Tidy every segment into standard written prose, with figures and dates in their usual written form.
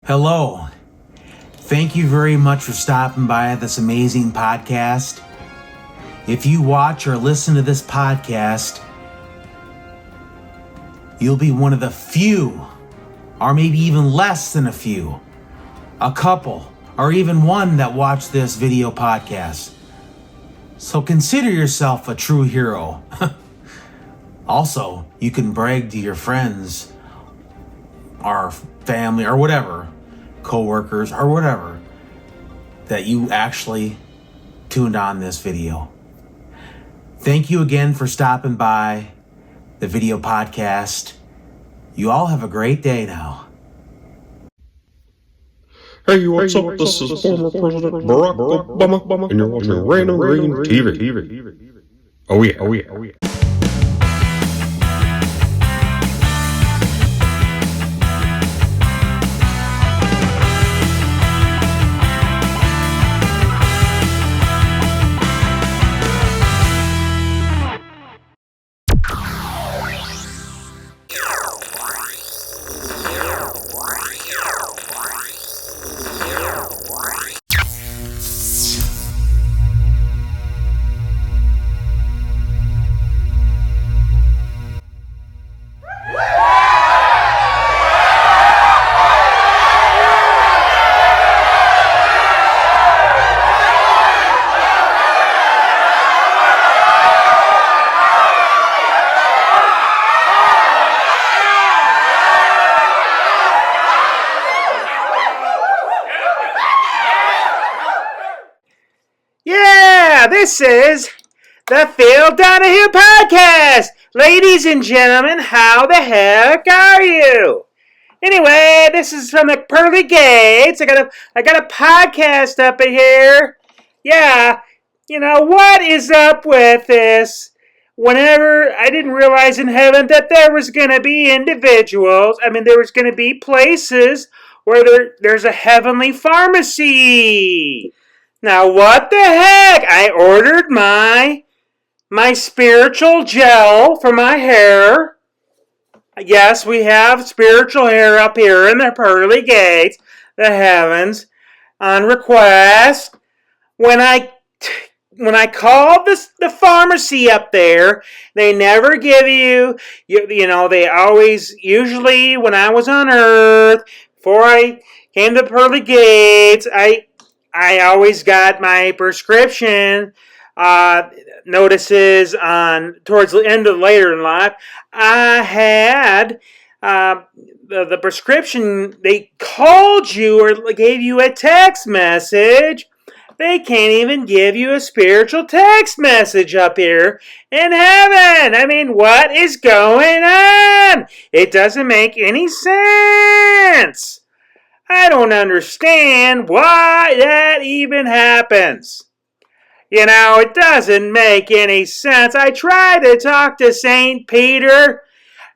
Hello. Thank you very much for stopping by this amazing podcast. If you watch or listen to this podcast, you'll be one of the few, or maybe even less than a few, a couple, or even one that watch this video podcast. So consider yourself a true hero. Also, you can brag to your friends or family or whatever, co-workers or whatever, that you actually tuned on this video. Thank you again for stopping by the video podcast. You all have a great day now. Hey, what's up? This is former President Barack Obama, and you're watching Random Green TV. Oh yeah. This is the Phil Donahue Podcast. Ladies and gentlemen, how the heck are you? Anyway, this is from the Pearly Gates. I got a podcast up in here. Yeah, you know, what is up with this? Whenever I didn't realize in heaven that there was going to be individuals, there was going to be places where there's a heavenly pharmacy. Now, what the heck? I ordered my spiritual gel for my hair. Yes, we have spiritual hair up here in the pearly gates, the heavens, on request. When I called the pharmacy up there, they never give you they always, usually when I was on earth, before I came to the pearly gates, I always got my prescription notices towards the end of later in life. I had the prescription. They called you or gave you a text message. They can't even give you a spiritual text message up here in heaven. What is going on? It doesn't make any sense. I don't understand why that even happens. It doesn't make any sense. I tried to talk to St. Peter,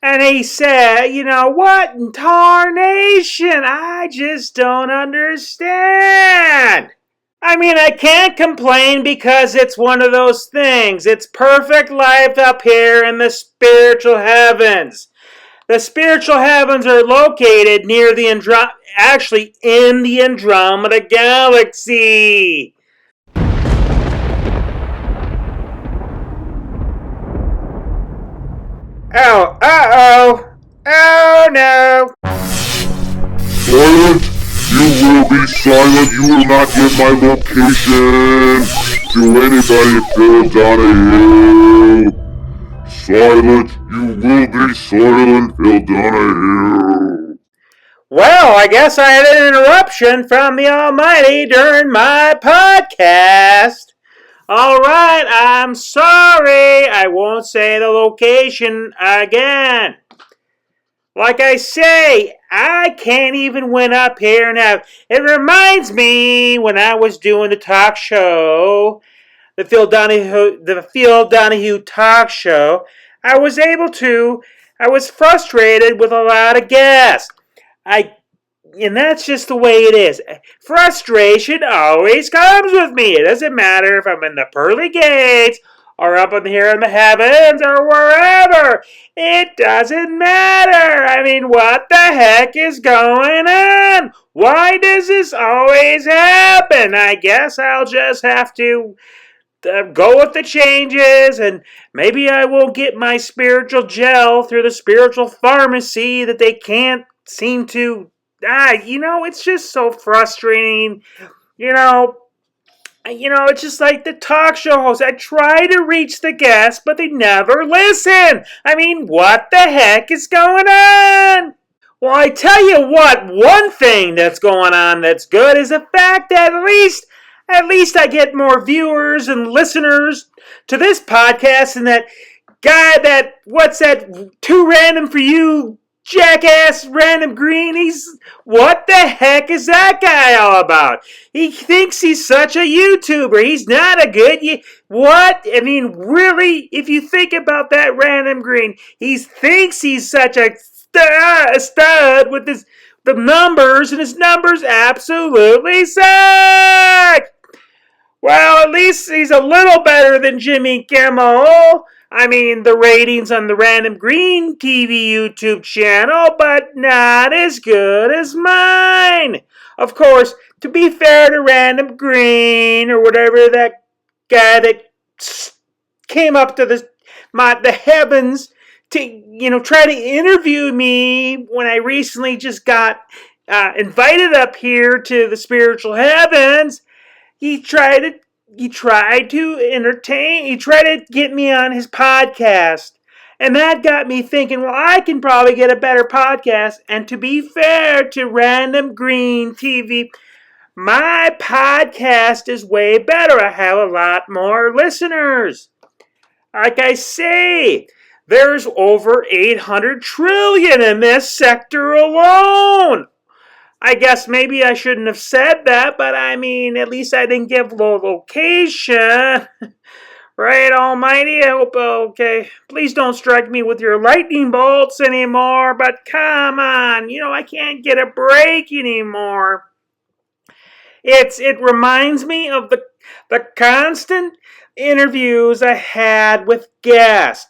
and he said, what in tarnation? I just don't understand. I can't complain because it's one of those things. It's perfect life up here in the spiritual heavens. The spiritual heavens are located near in the Andromeda Galaxy. Oh no. Silent! You will be silent. You will not get my location to anybody, Phil Donahue. Silent! You will be silent, Phil Donahue. Well, I guess I had an interruption from the Almighty during my podcast. All right, I'm sorry. I won't say the location again. Like I say, I can't even win up here and have. It reminds me when I was doing the talk show, the Phil Donahue talk show. I was frustrated with a lot of guests. And that's just the way it is. Frustration always comes with me. It doesn't matter if I'm in the pearly gates or up in here in the heavens, or wherever. It doesn't matter. I mean, what the heck is going on? Why does this always happen? I guess I'll just have to go with the changes, and maybe I will get my spiritual gel through the spiritual pharmacy that they can't seem to. It's just so frustrating. You know, it's just like the talk show host. I try to reach the guests, but they never listen. I mean, what the heck is going on? Well, I tell you what, one thing that's going on that's good is the fact that at least I get more viewers and listeners to this podcast than that guy what's that, Too Random for You, jackass Random Green. What the heck is that guy all about? He thinks he's such a YouTuber. He's not a good, what? I mean, really, if you think about that Random Green, he thinks he's such a stud with the numbers, and his numbers absolutely suck. Well, at least he's a little better than Jimmy Kimmel. I mean, the ratings on the Random Green TV YouTube channel, but not as good as mine. Of course, to be fair to Random Green, or whatever that guy that came up to the heavens to try to interview me when I recently just got invited up here to the spiritual heavens. He tried to entertain. He tried to get me on his podcast, and that got me thinking. Well, I can probably get a better podcast. And to be fair to Random Green TV, my podcast is way better. I have a lot more listeners. Like I say, there's over 800 trillion in this sector alone. I guess maybe I shouldn't have said that, but I mean, at least I didn't give the location. Right, Almighty? I hope, okay. Please don't strike me with your lightning bolts anymore, but come on. I can't get a break anymore. It reminds me of the constant interviews I had with guests.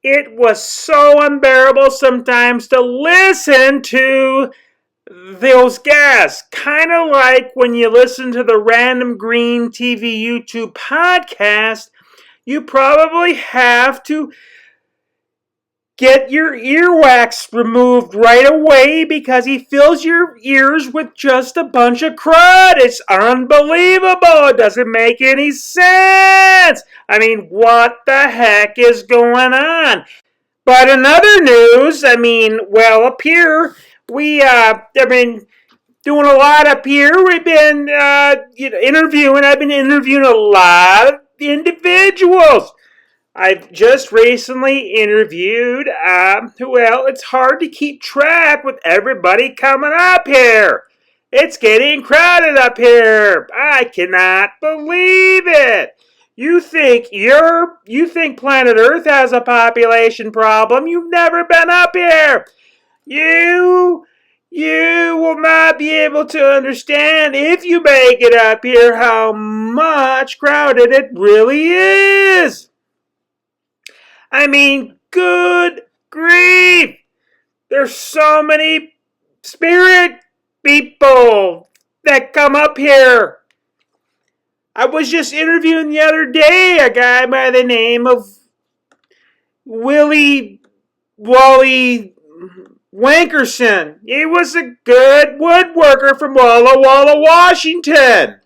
It was so unbearable sometimes to listen to those guests. Kind of like when you listen to the Random Green TV YouTube podcast, you probably have to get your earwax removed right away because he fills your ears with just a bunch of crud. It's unbelievable. It doesn't make any sense. I mean, what the heck is going on? But in other news, up here, we have been doing a lot up here. We've been interviewing. I've been interviewing a lot of individuals. I've just recently interviewed, it's hard to keep track with everybody coming up here. It's getting crowded up here. I cannot believe it. You think planet Earth has a population problem? You've never been up here. You will not be able to understand if you make it up here how much crowded it really is. I mean, good grief. There's so many spirit people that come up here. I was just interviewing the other day a guy by the name of Willie Wally Wankerson. He was a good woodworker from Walla Walla, Washington.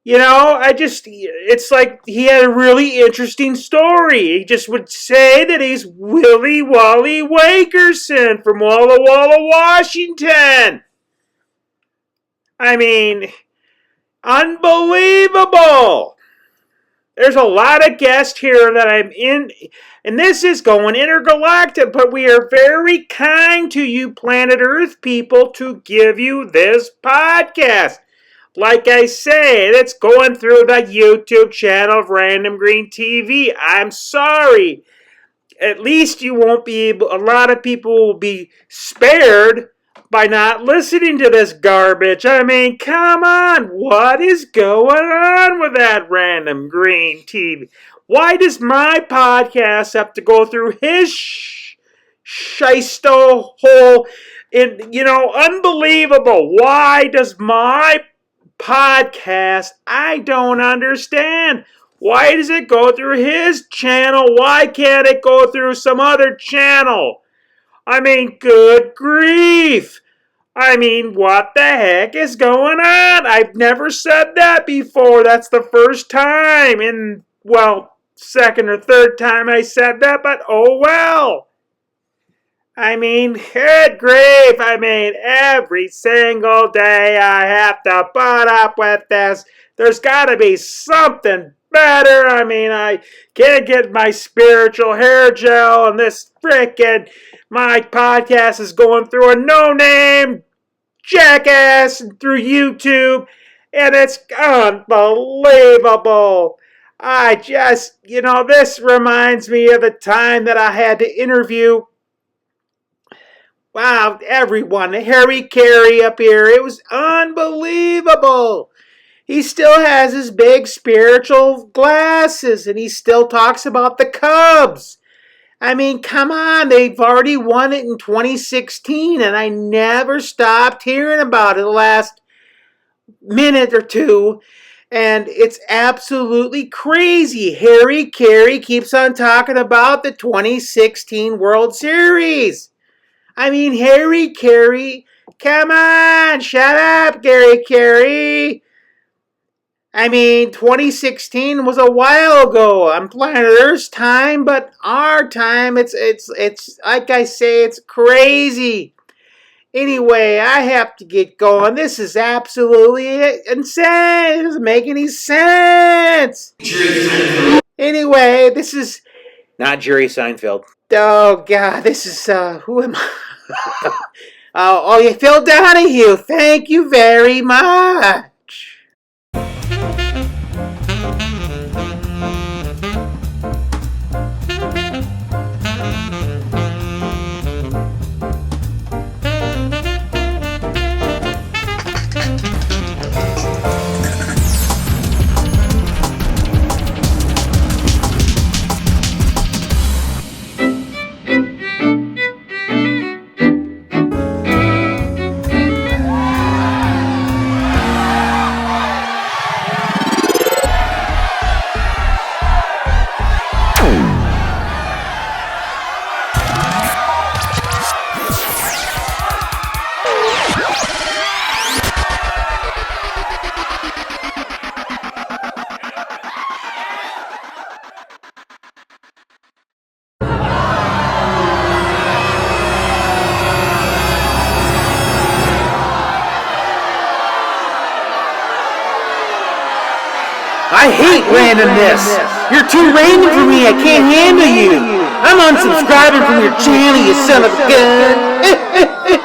It's like he had a really interesting story. He just would say that he's Willie Wally Wankerson from Walla Walla, Washington. I mean, unbelievable. There's a lot of guests here that I'm in, and this is going intergalactic, but we are very kind to you planet Earth people to give you this podcast. Like I say, it's going through the YouTube channel of Random Green TV. I'm sorry. At least you won't be able, a lot of people will be spared by not listening to this garbage. I mean, come on. What is going on with that Random Green TV? Why does my podcast have to go through his shysto hole? Unbelievable. Why does my podcast, I don't understand. Why does it go through his channel? Why can't it go through some other channel? I mean, good grief. I mean, what the heck is going on? I've never said that before. That's the first time. Second or third time I said that, but oh well. I mean, good grief. I mean, every single day I have to put up with this. There's got to be something better. I mean, I can't get my spiritual hair gel, and my podcast is going through a no-name jackass through YouTube, and it's unbelievable. This reminds me of the time that I had to interview, everyone, Harry Carey up here. It was unbelievable. He still has his big spiritual glasses, and he still talks about the Cubs. I mean, come on, they've already won it in 2016, and I never stopped hearing about it the last minute or two, and it's absolutely crazy. Harry Carey keeps on talking about the 2016 World Series. I mean, Harry Carey, come on, shut up, Gary Carey. I mean, 2016 was a while ago. I'm playing Earth's time, but our time, it's like I say, it's crazy. Anyway, I have to get going. This is absolutely insane. It doesn't make any sense. Anyway, this is not Jerry Seinfeld. Oh God, this is who am I? Yeah, Phil Donahue. Thank you very much. I hate randomness. You're too random for me. I can't handle you. I'm unsubscribing from your channel, you son of a gun.